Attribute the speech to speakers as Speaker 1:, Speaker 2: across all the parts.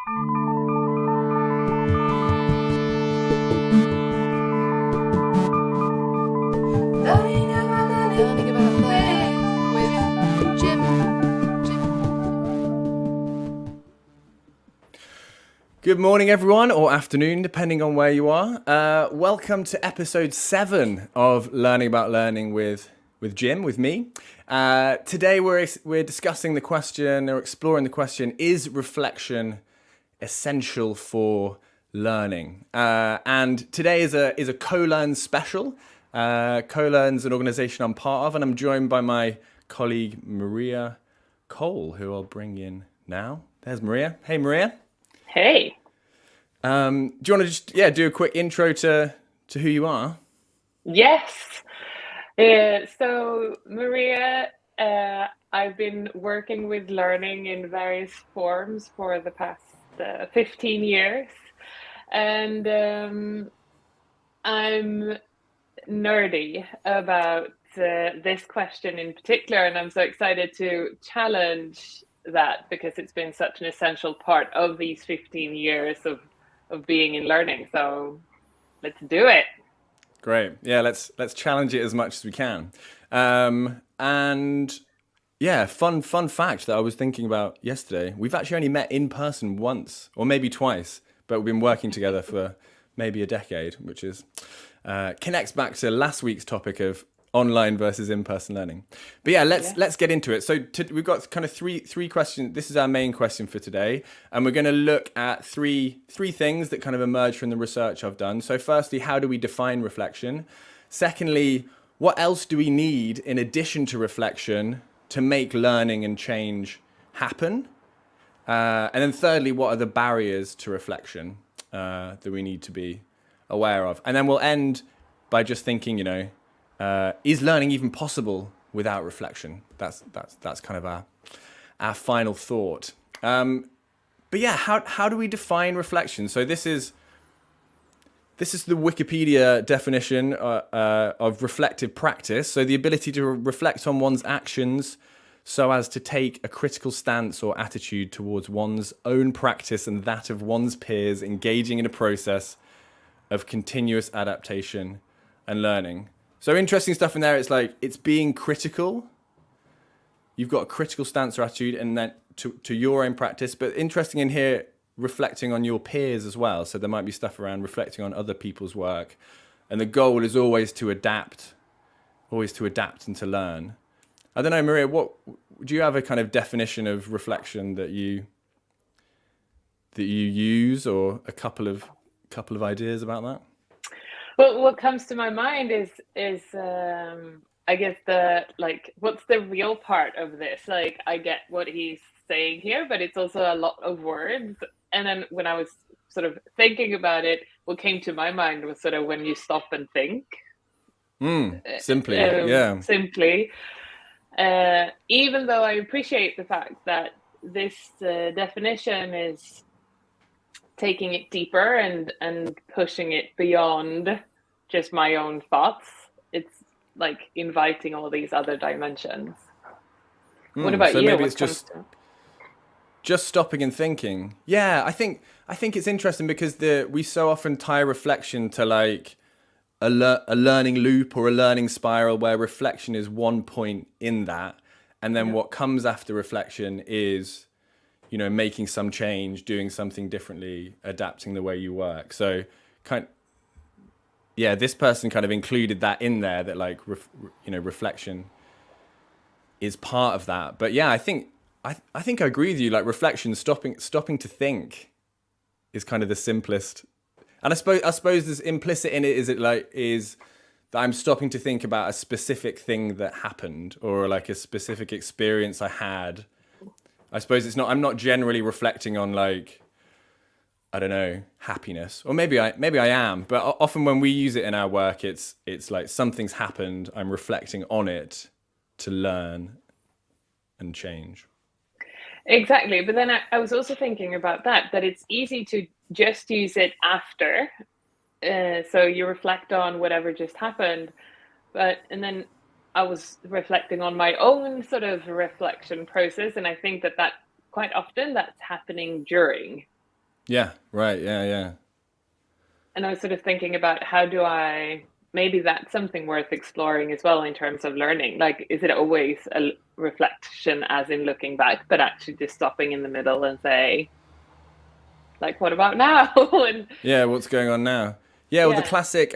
Speaker 1: Learning about learning with Jim.
Speaker 2: Good morning, everyone, or afternoon, depending on where you are. Welcome to episode 7 of Learning About Learning with Jim, with me. Today we're discussing the question, or exploring the question: is reflection essential for learning? And today is a Colearn special. Colearn's an organisation I'm part of, and I'm joined by my colleague Maria Cole, who I'll bring in now. There's Maria. Hey, Maria.
Speaker 3: Hey.
Speaker 2: Do you want to just do a quick intro to who you are?
Speaker 3: Yes. So Maria, I've been working with learning in various forms for the past 15 years, and I'm nerdy about this question in particular, and I'm so excited to challenge that because it's been such an essential part of these 15 years of being in learning. So let's do it.
Speaker 2: Great. Yeah, let's challenge it as much as we can. And yeah, fun fact that I was thinking about yesterday. We've actually only met in person once, or maybe twice, but we've been working together for maybe a decade, which is connects back to last week's topic of online versus in-person learning. But yeah, let's get into it. So we've got kind of three questions. This is our main question for today, and we're going to look at three things that kind of emerge from the research I've done. So firstly, how do we define reflection? Secondly, what else do we need in addition to reflection to make learning and change happen? And then thirdly, what are the barriers to reflection that we need to be aware of? And then we'll end by just thinking, is learning even possible without reflection? That's kind of our final thought. But yeah, how do we define reflection? So this is the Wikipedia definition of reflective practice. So the ability to reflect on one's actions so as to take a critical stance or attitude towards one's own practice and that of one's peers, engaging in a process of continuous adaptation and learning. So interesting stuff in there. It's like, it's being critical. You've got a critical stance or attitude, and then to your own practice. But interesting in here, reflecting on your peers as well. So there might be stuff around reflecting on other people's work. And the goal is always to adapt and to learn. I don't know, Maria, what do you have a kind of definition of reflection that you use, or a couple of ideas about that?
Speaker 3: Well, what comes to my mind is I guess what's the real part of this? Like, I get what he's saying here, but it's also a lot of words. And then when I was sort of thinking about it, what came to my mind was sort of when you stop and think.
Speaker 2: Simply.
Speaker 3: Even though I appreciate the fact that this definition is taking it deeper and pushing it beyond just my own thoughts, it's like inviting all these other dimensions. What about
Speaker 2: so
Speaker 3: you?
Speaker 2: Maybe it's just stopping and thinking. Yeah, I think it's interesting because we so often tie reflection to like a learning loop or a learning spiral, where reflection is one point in that, and then what comes after reflection is making some change, doing something differently, adapting the way you work. So this person kind of included that in there, that like, reflection is part of that. But yeah, I think I agree with you. Like, reflection, stopping to think is kind of the simplest. And I suppose there's implicit in it, is that I'm stopping to think about a specific thing that happened, or like a specific experience I had. I suppose I'm not generally reflecting on, like, I don't know, happiness, or maybe I am, but often when we use it in our work, it's like something's happened, I'm reflecting on it to learn and change.
Speaker 3: Exactly. But then I was also thinking about that it's easy to just use it after. So you reflect on whatever just happened, and then I was reflecting on my own sort of reflection process, and I think that quite often that's happening during.
Speaker 2: Yeah, right. Yeah.
Speaker 3: And I was sort of thinking about how do I, maybe that's something worth exploring as well in terms of learning. Like, is it always a reflection, as in looking back, but actually just stopping in the middle and say, like, what about now? And
Speaker 2: Yeah, what's going on now? Yeah, well, the
Speaker 3: yeah,
Speaker 2: classic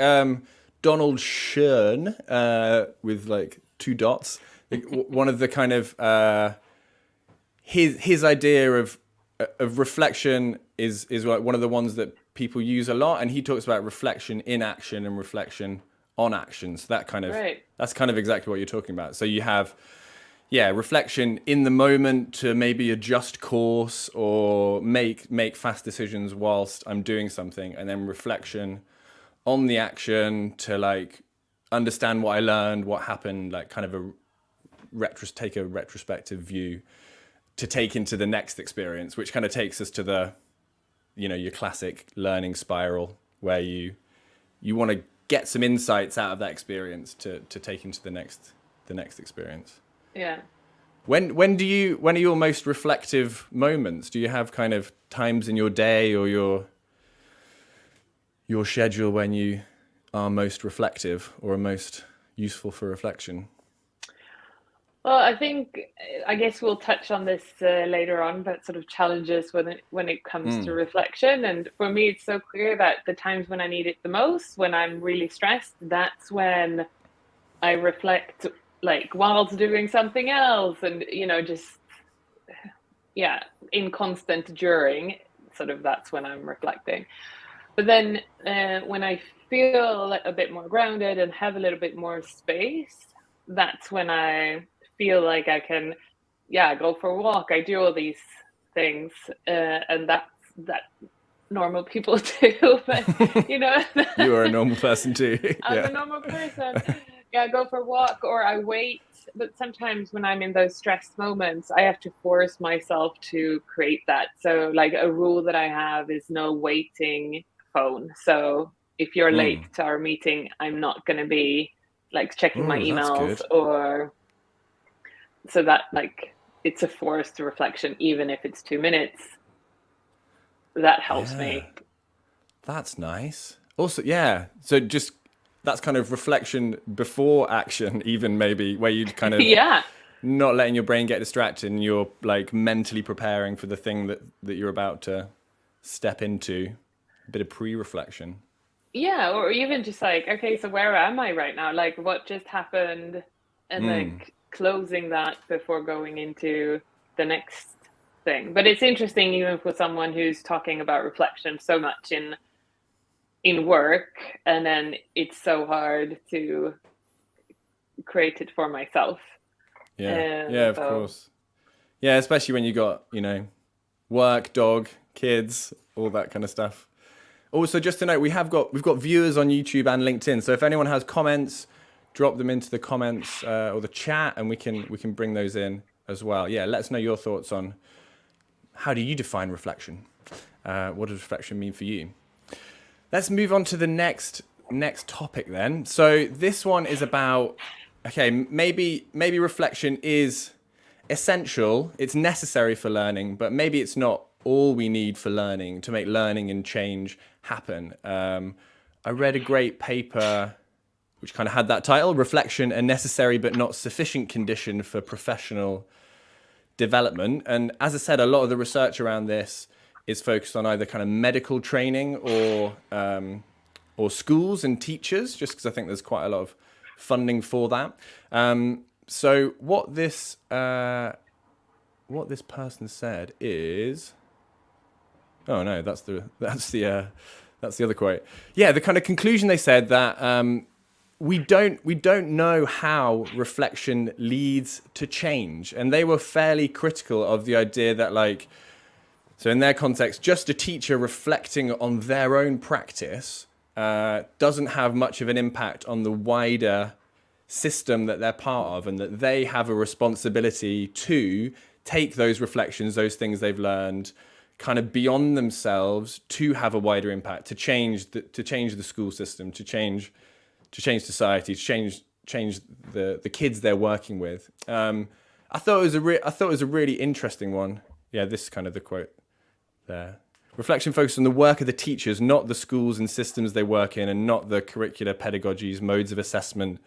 Speaker 2: Donald Shern with like two dots. One of the kind of his idea of reflection is like one of the ones that people use a lot, and he talks about reflection in action and reflection on action. So
Speaker 3: right.
Speaker 2: that's kind of exactly what you're talking about. So you have reflection in the moment to maybe adjust course or make fast decisions whilst I'm doing something, and then reflection on the action to like understand what I learned, what happened, like kind of take a retrospective view to take into the next experience, which kind of takes us to the, your classic learning spiral where you want to get some insights out of that experience to take into the next experience.
Speaker 3: Yeah.
Speaker 2: When are your most reflective moments? Do you have kind of times in your day or your schedule when you are most reflective or are most useful for reflection?
Speaker 3: Well, I guess we'll touch on this later on, but sort of challenges when it comes to reflection. And for me, it's so clear that the times when I need it the most, when I'm really stressed, that's when I reflect, like whilst doing something else, and just in constant during. Sort of that's when I'm reflecting. But then when I feel like a bit more grounded and have a little bit more space, that's when I feel like I can, go for a walk. I do all these things, and that normal people do. But
Speaker 2: You are a normal person too.
Speaker 3: I'm a normal person. Yeah, I go for a walk or I wait. But sometimes when I'm in those stressed moments, I have to force myself to create that. So, like, a rule that I have is no waiting phone. So if you're late to our meeting, I'm not going to be like checking my
Speaker 2: Oh, that's
Speaker 3: emails,
Speaker 2: good.
Speaker 3: or so that, like, it's a forced reflection, even if it's 2 minutes. That helps
Speaker 2: Yeah,
Speaker 3: me.
Speaker 2: that's nice. Also, yeah. So just that's kind of reflection before action, even maybe where you'd kind of
Speaker 3: Yeah.
Speaker 2: not letting your brain get distracted and you're like mentally preparing for the thing that you're about to step into. A bit of pre-reflection.
Speaker 3: Yeah, or even just like, okay, so where am I right now? Like, what just happened? And like closing that before going into the next thing. But it's interesting, even for someone who's talking about reflection so much in work, and then it's so hard to create it for myself.
Speaker 2: Yeah, yeah, of
Speaker 3: So
Speaker 2: course. Yeah, especially when you got, work, dog, kids, all that kind of stuff. Also, just to note, we've got viewers on YouTube and LinkedIn. So if anyone has comments, drop them into the comments or the chat, and we can bring those in as well. Yeah, let us know your thoughts on how do you define reflection. What does reflection mean for you? Let's move on to the next topic then. So this one is about, okay, maybe reflection is essential, it's necessary for learning, but maybe it's not all we need for learning to make learning and change happen. I read a great paper which kind of had that title, Reflection, a Necessary but Not Sufficient Condition for Professional Development. And as I said, a lot of the research around this is focused on either kind of medical training or schools and teachers, just because I think there's quite a lot of funding for that. So what this person said is, oh no, that's the other quote. Yeah, the kind of conclusion they said that we don't know how reflection leads to change, and they were fairly critical of the idea that, like, so in their context, just a teacher reflecting on their own practice doesn't have much of an impact on the wider system that they're part of, and that they have a responsibility to take those reflections, those things they've learned, kind of beyond themselves to have a wider impact, to change the school system, to change society, to change the kids they're working with. I thought it was a really interesting one. Yeah, this is kind of the quote there. reflection focused on the work of the teachers, not the schools and systems they work in, and not the curricular pedagogies, modes of assessment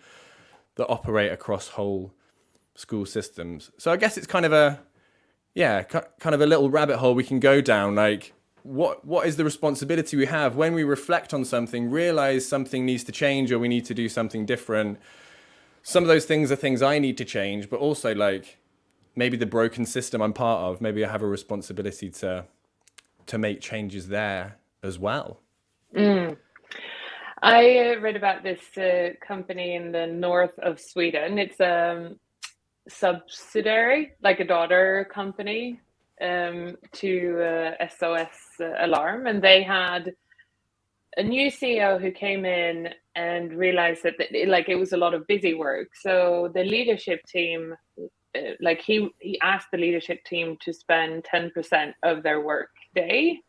Speaker 2: that operate across whole school systems. So I guess it's kind of a little rabbit hole we can go down. Like, what is the responsibility we have when we reflect on something, realize something needs to change or we need to do something different? Some of those things are things I need to change, but also like maybe the broken system I'm part of, maybe I have a responsibility to make changes there as well.
Speaker 3: I read about this company in the north of Sweden. It's a subsidiary, like a daughter company to SOS Alarm, and they had a new CEO who came in and realized that it was a lot of busy work. So the leadership team, he asked the leadership team to spend 10% of their work day,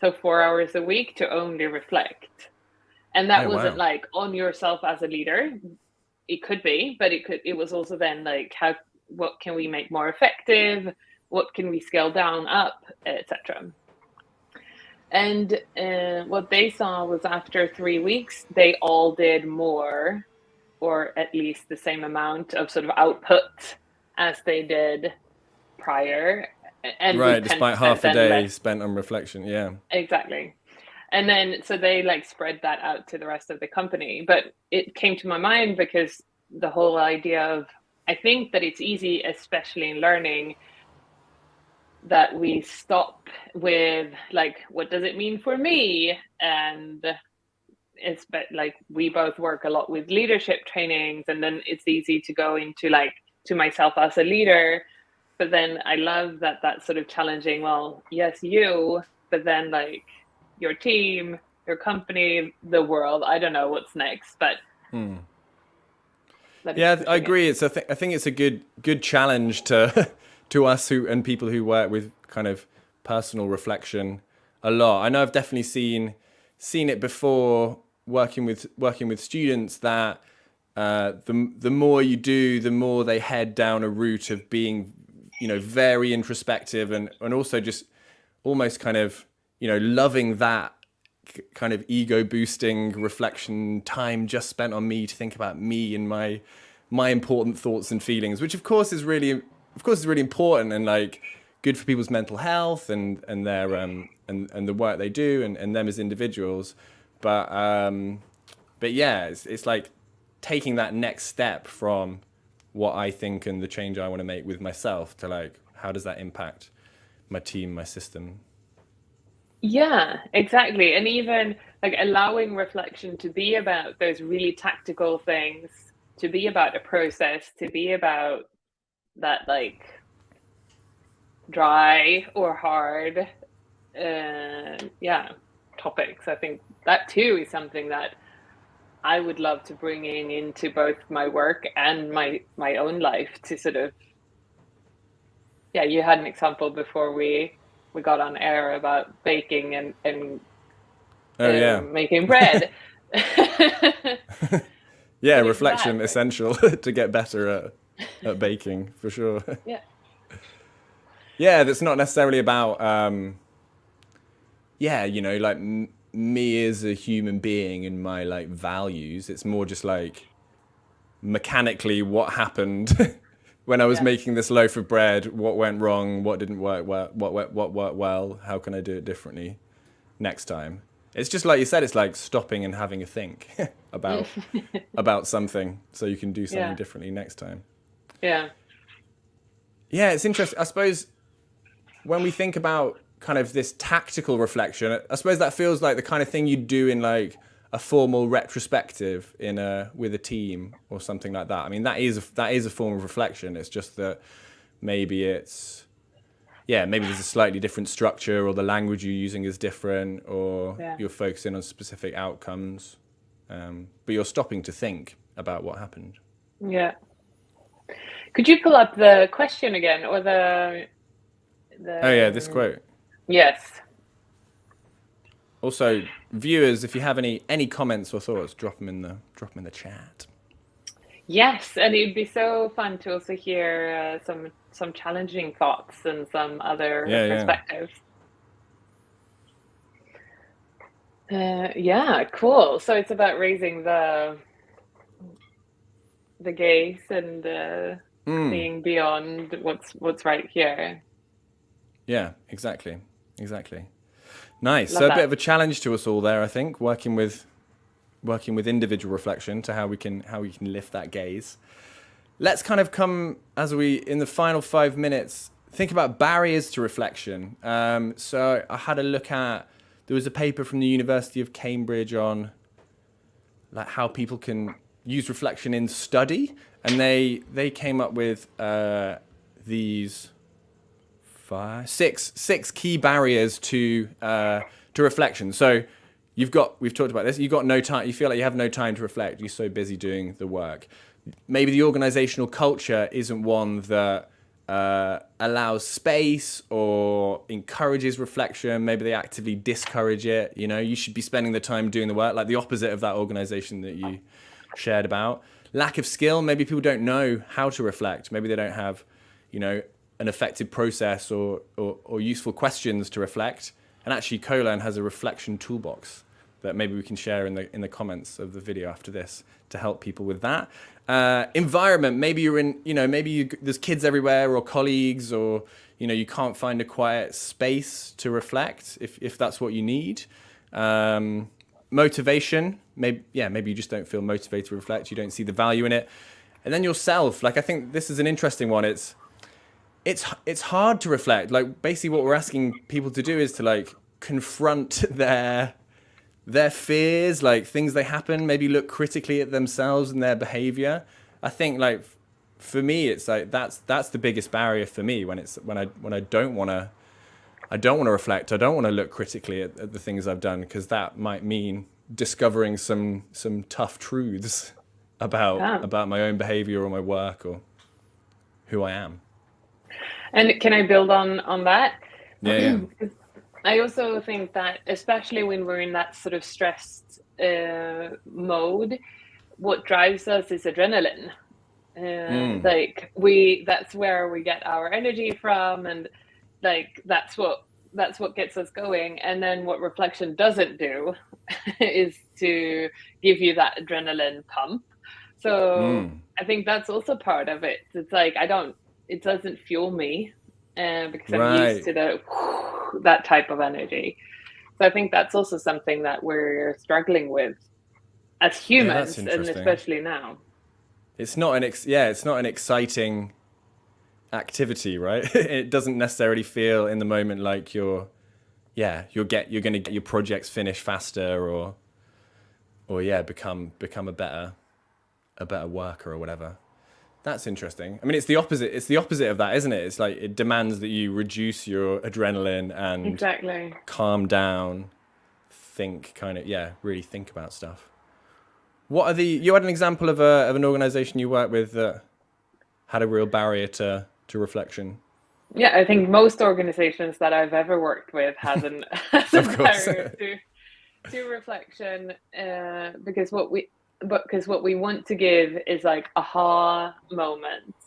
Speaker 3: so 4 hours a week, to only reflect. And that wasn't like on yourself as a leader. It could be, but it was also then like, what can we make more effective? What can we scale down, up, etc. And what they saw was after 3 weeks, they all did more, or at least the same amount of sort of output as they did prior. And
Speaker 2: right, despite half a day
Speaker 3: less
Speaker 2: spent on reflection. Yeah,
Speaker 3: exactly. And then so they like spread that out to the rest of the company. But it came to my mind because the whole idea of, I think that it's easy, especially in learning, that we stop with like, what does it mean for me? And it's like, we both work a lot with leadership trainings, and then it's easy to go into like, to myself as a leader. But then I love that that's sort of challenging. Well, yes, you, but then like your team, your company, the world. I don't know what's next, but
Speaker 2: yeah, I agree. I think it's a good challenge to to us and people who work with kind of personal reflection a lot. I know I've definitely seen it before working with students that the more you do, the more they head down a route of being, very introspective and also just almost kind of, loving that kind of ego boosting reflection time just spent on me to think about me and my important thoughts and feelings, which of course is really important and like good for people's mental health and their and the work they do and them as individuals. But yeah, it's like taking that next step from what I think and the change I want to make with myself to like, how does that impact my team, my system?
Speaker 3: Yeah, exactly. And even like allowing reflection to be about those really tactical things, to be about a process, to be about that like dry or hard topics. I think that too is something that I would love to bring into both my work and my own life to sort of, you had an example before we got on air about baking and making bread.
Speaker 2: Yeah, reflection essential to get better at baking for sure.
Speaker 3: Yeah.
Speaker 2: Yeah, that's not necessarily about like me as a human being and my like values. It's more just like mechanically what happened when I was making this loaf of bread, what went wrong, what didn't work well, what worked well, how can I do it differently next time? It's just like you said, it's like stopping and having a think about something so you can do something differently next time. Yeah, it's interesting. I suppose when we think about kind of this tactical reflection, I suppose that feels like the kind of thing you'd do in like a formal retrospective with a team or something like that. I mean, that is a form of reflection. It's just that maybe there's a slightly different structure, or the language you're using is different, or you're focusing on specific outcomes, but you're stopping to think about what happened.
Speaker 3: Yeah. Could you pull up the question again, or the
Speaker 2: this quote.
Speaker 3: Yes.
Speaker 2: Also, viewers, if you have any comments or thoughts, drop them in the chat.
Speaker 3: Yes, and it'd be so fun to also hear some challenging thoughts and some other perspectives. Yeah, cool. So it's about raising the gaze and seeing beyond what's right here.
Speaker 2: Yeah, exactly. Exactly. Nice.
Speaker 3: Love
Speaker 2: So a bit
Speaker 3: that.
Speaker 2: of a challenge to us all there, I think, working with individual reflection to how we can lift that gaze. Let's kind of come as we in the final 5 minutes think about barriers to reflection. So I had a look at there was a paper from the University of Cambridge on like how people can use reflection in study, and they came up with these six key barriers to reflection. So we've talked about this. You've got no time. You feel like you have no time to reflect. You're so busy doing the work. Maybe the organizational culture isn't one that allows space or encourages reflection. Maybe they actively discourage it. You know, you should be spending the time doing the work, like the opposite of that organization that you shared about. Lack of skill. Maybe people don't know how to reflect. Maybe they don't have, you know, an effective process or useful questions to reflect. And actually, Colearn has a reflection toolbox that maybe we can share in the comments of the video after this to help people with that. Environment, maybe you're in, you know, there's kids everywhere or colleagues, or, you know, you can't find a quiet space to reflect if that's what you need. Motivation, maybe you just don't feel motivated to reflect. You don't see the value in it. And then yourself, like, I think this is an interesting one. It's hard to reflect. Like, basically what we're asking people to do is to like confront their fears, like things they happen, maybe look critically at themselves and their behavior. I think like for me, it's like that's the biggest barrier for me when I don't want to reflect. I don't want to look critically at the things I've done, because that might mean discovering some tough truths about my own behavior or my work or who I am.
Speaker 3: And can I build on that?
Speaker 2: Yeah.
Speaker 3: I also think that, especially when we're in that sort of stressed mode, what drives us is adrenaline. Like that's where we get our energy from, and like that's what gets us going. And then what reflection doesn't do is to give you that adrenaline pump. So I think that's also part of it. It's like it doesn't fuel me because I'm used to that type of energy. So I think that's also something that we're struggling with as humans, and especially now.
Speaker 2: It's not an exciting activity, right? It doesn't necessarily feel in the moment like you're going to get your projects finished faster or become a better worker or whatever. That's interesting. I mean, it's the opposite. It's the opposite of that, isn't it? It's like it demands that you reduce your adrenaline and calm down, really think about stuff. You had an example of an organization you worked with that had a real barrier to reflection.
Speaker 3: Yeah, I think most organizations that I've ever worked with has a barrier to reflection, because what we want to give is like aha moments.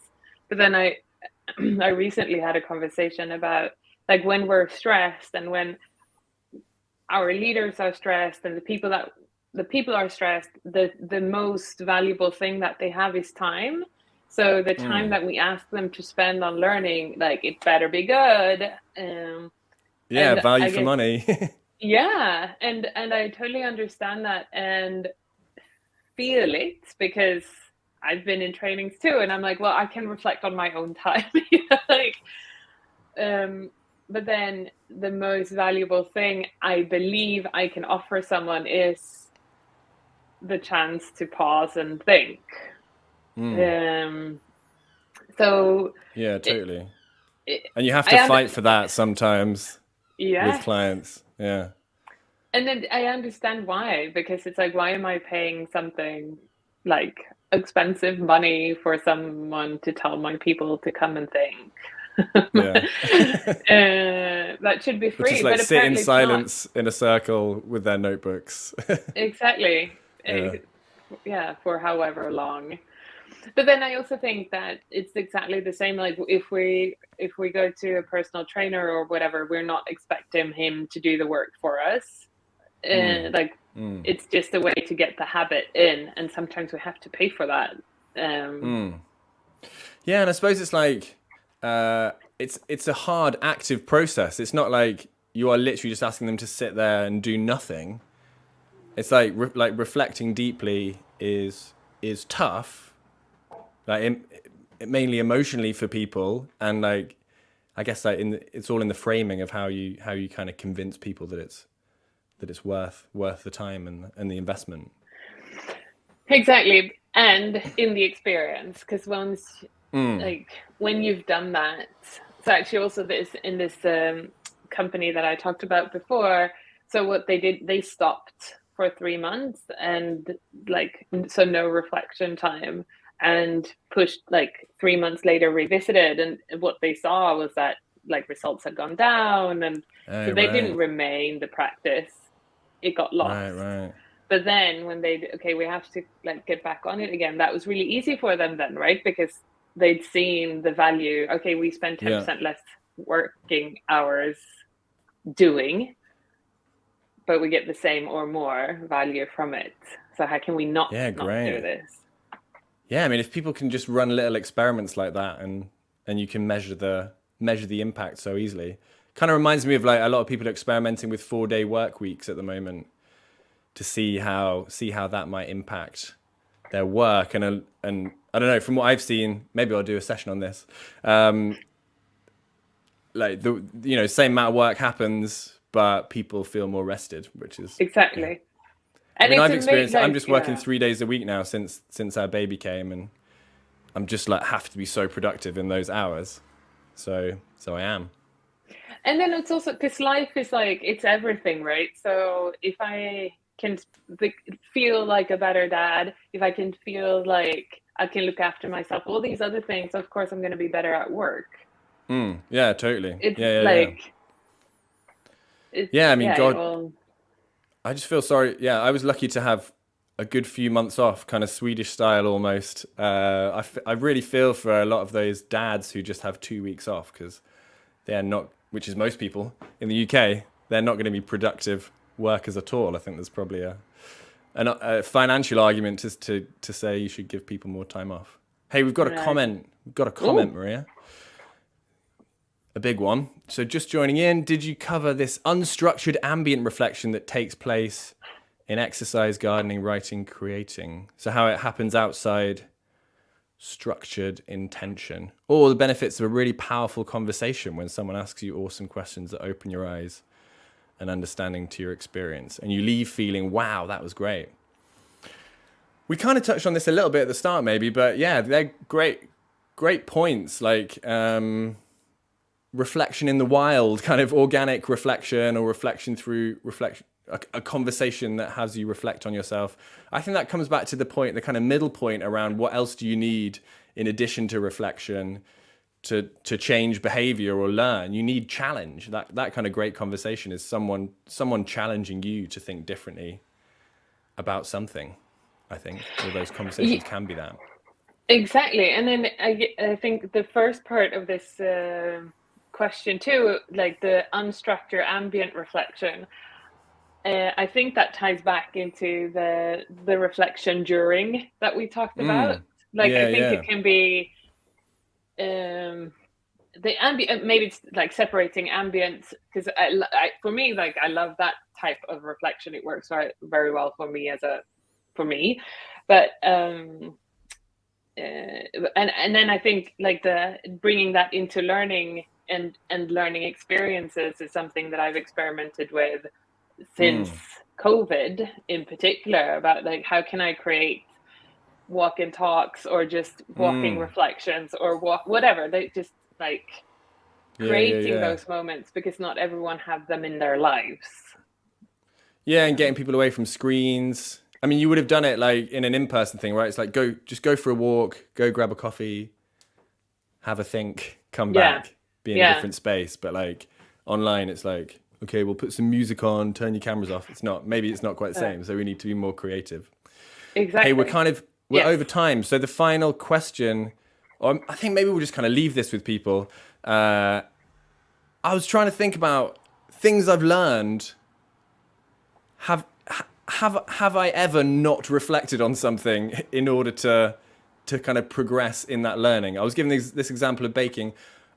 Speaker 3: But then I recently had a conversation about like when we're stressed and when our leaders are stressed and the people are stressed, the most valuable thing that they have is time. So the time that we ask them to spend on learning, like it better be good.
Speaker 2: Value for money.
Speaker 3: Yeah, and I totally understand that and feel it, because I've been in trainings too, and I'm like, well, I can reflect on my own time. But then the most valuable thing I believe I can offer someone is the chance to pause and think. So
Speaker 2: yeah, totally. And you have to fight for that sometimes with clients. Yeah.
Speaker 3: And then I understand why, because it's like, why am I paying something like expensive money for someone to tell my people to come and think?
Speaker 2: Yeah.
Speaker 3: That should be free.
Speaker 2: Just like sit in silence in a circle with their notebooks.
Speaker 3: Exactly. Yeah, for however long. But then I also think that it's exactly the same. Like if we go to a personal trainer or whatever, we're not expecting him to do the work for us. Like it's just a way to get the habit in, and sometimes we have to pay for that.
Speaker 2: Yeah, and I suppose it's like it's a hard active process. It's not like you are literally just asking them to sit there and do nothing. It's like reflecting deeply is tough, like mainly emotionally for people, and like I guess like it's all in the framing of how you kind of convince people that it's worth the time and the investment.
Speaker 3: Exactly, and in the experience, because once like when you've done that, so actually also this in this company that I talked about before. So what they did, they stopped for 3 months, and like so no reflection time, and pushed like 3 months later revisited, and what they saw was that like results had gone down, and so they didn't remain the practice. It got lost.
Speaker 2: Right.
Speaker 3: But then when they okay, we have to like get back on it again. That was really easy for them then, right? Because they'd seen the value. Okay, we spend 10% less working hours doing, but we get the same or more value from it. So how can we not do this?
Speaker 2: Yeah, I mean, if people can just run little experiments like that, and you can measure the impact so easily, kind of reminds me of like a lot of people experimenting with 4-day work weeks at the moment to see how that might impact their work. And I don't know, from what I've seen, maybe I'll do a session on this. Like same amount of work happens, but people feel more rested, which is
Speaker 3: exactly.
Speaker 2: Yeah.
Speaker 3: And
Speaker 2: I mean, I've experienced.
Speaker 3: like,
Speaker 2: I'm just working 3 days a week now since our baby came, and I'm just like have to be so productive in those hours. So I am.
Speaker 3: And then it's also because life is like it's everything, right? So if I can feel like a better dad, if I can feel like I can look after myself, all these other things, of course, I'm going to be better at work.
Speaker 2: Yeah, totally.
Speaker 3: It's
Speaker 2: like. I mean, God.
Speaker 3: Well,
Speaker 2: I just feel sorry. Yeah, I was lucky to have a good few months off, kind of Swedish style almost. I really feel for a lot of those dads who just have 2 weeks off because they're not, which is most people in the UK, they're not going to be productive workers at all. I think there's probably a financial argument to say you should give people more time off. Hey, we've got a comment. We've got a comment, Maria. A big one. So just joining in, did you cover this unstructured ambient reflection that takes place in exercise, gardening, writing, creating? So how it happens outside structured intention, or the benefits of a really powerful conversation when someone asks you awesome questions that open your eyes and understanding to your experience, and you leave feeling, wow, that was great. We kind of touched on this a little bit at the start maybe, but yeah, they're great points, like reflection in the wild, kind of organic reflection, or reflection through reflection, a conversation that has you reflect on yourself. I think that comes back to the kind of middle point around what else do you need in addition to reflection to change behavior or learn. You need challenge. That kind of great conversation is someone challenging you to think differently about something. I think all those conversations can be that. Exactly.
Speaker 3: And then I think the first part of this question too, like the unstructured ambient reflection, I think that ties back into the reflection during that we talked about. Like I think it can be the ambient, maybe it's like separating ambience, because I for me, like I love that type of reflection. It works very well for me but and then I think like the bringing that into learning and learning experiences is something that I've experimented with since COVID in particular, about like how can I create walk and talks or just walking reflections or whatever. They just like creating those moments, because not everyone has them in their lives.
Speaker 2: Yeah, and getting people away from screens. I mean, you would have done it like in an in-person thing, right? It's like just go for a walk, go grab a coffee, have a think, come back, be in a different space. But like online, it's like, okay, we'll put some music on, turn your cameras off. Maybe it's not quite the same. So we need to be more creative.
Speaker 3: Exactly.
Speaker 2: Hey, we're over time. So the final question, I think maybe we'll just kind of leave this with people. I was trying to think about things I've learned have I ever not reflected on something in order to kind of progress in that learning? I was giving this example of baking.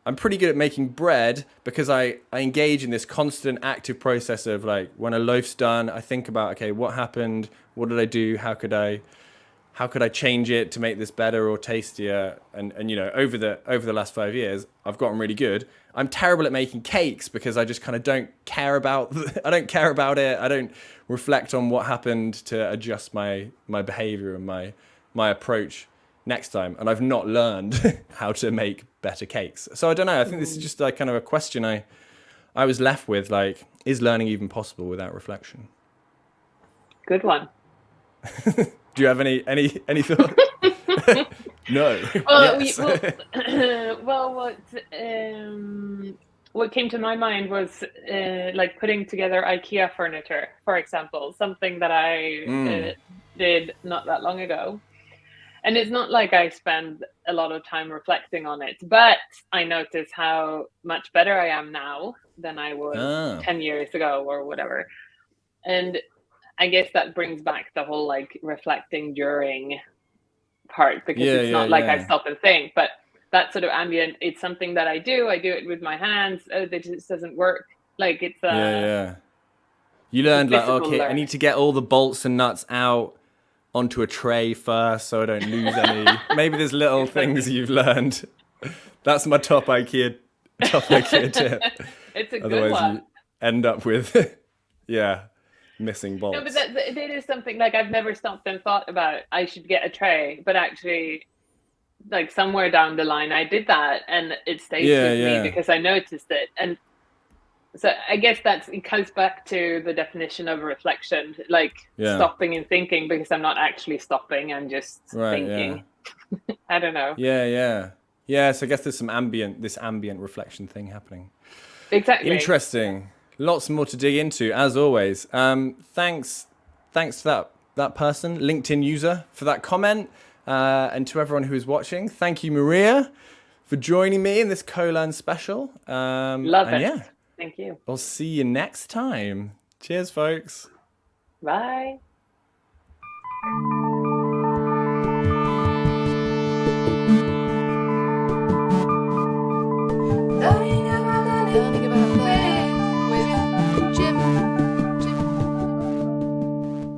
Speaker 2: I'm pretty good at making bread because I engage in this constant active process of like, when a loaf's done, I think about, okay, what happened? What did I do? How could I change it to make this better or tastier? And you know, over the last 5 years, I've gotten really good. I'm terrible at making cakes because I just kind of don't care about I don't care about it. I don't reflect on what happened to adjust my behavior and my approach next time. And I've not learned how to make better cakes. So I don't know. I think this is just like kind of a question I was left with, like, is learning even possible without reflection?
Speaker 3: Good one.
Speaker 2: Do you have any thoughts? No.
Speaker 3: Well,
Speaker 2: Yes.
Speaker 3: What came to my mind was like putting together IKEA furniture, for example, something that I did not that long ago. And it's not like I spend a lot of time reflecting on it, but I notice how much better I am now than I was 10 years ago or whatever. And I guess that brings back the whole like reflecting during part, because it's not like I stop and think, but that sort of ambient, it's something that I do it with my hands. It just doesn't work. Like it's
Speaker 2: You learned like, okay,
Speaker 3: learning.
Speaker 2: I need to get all the bolts and nuts out onto a tray first so I don't lose any. Maybe there's little things you've learned. That's my top IKEA tip.
Speaker 3: It's a
Speaker 2: Otherwise
Speaker 3: good one.
Speaker 2: you end up with missing bolts.
Speaker 3: No, but it is something like I've never stopped and thought about I should get a tray, but actually like somewhere down the line I did that and it stayed with me because I noticed it. And so I guess it comes back to the definition of reflection, like stopping and thinking, because I'm not actually stopping, I'm just thinking. Yeah. I don't know.
Speaker 2: Yeah, so I guess there's some ambient reflection thing happening.
Speaker 3: Exactly.
Speaker 2: Interesting. Lots more to dig into, as always. Thanks to that person, LinkedIn user, for that comment. And to everyone who is watching, thank you, Maria, for joining me in this Colearn special.
Speaker 3: Love it. Yeah. Thank you.
Speaker 2: I'll see you next time. Cheers, folks.
Speaker 3: Bye.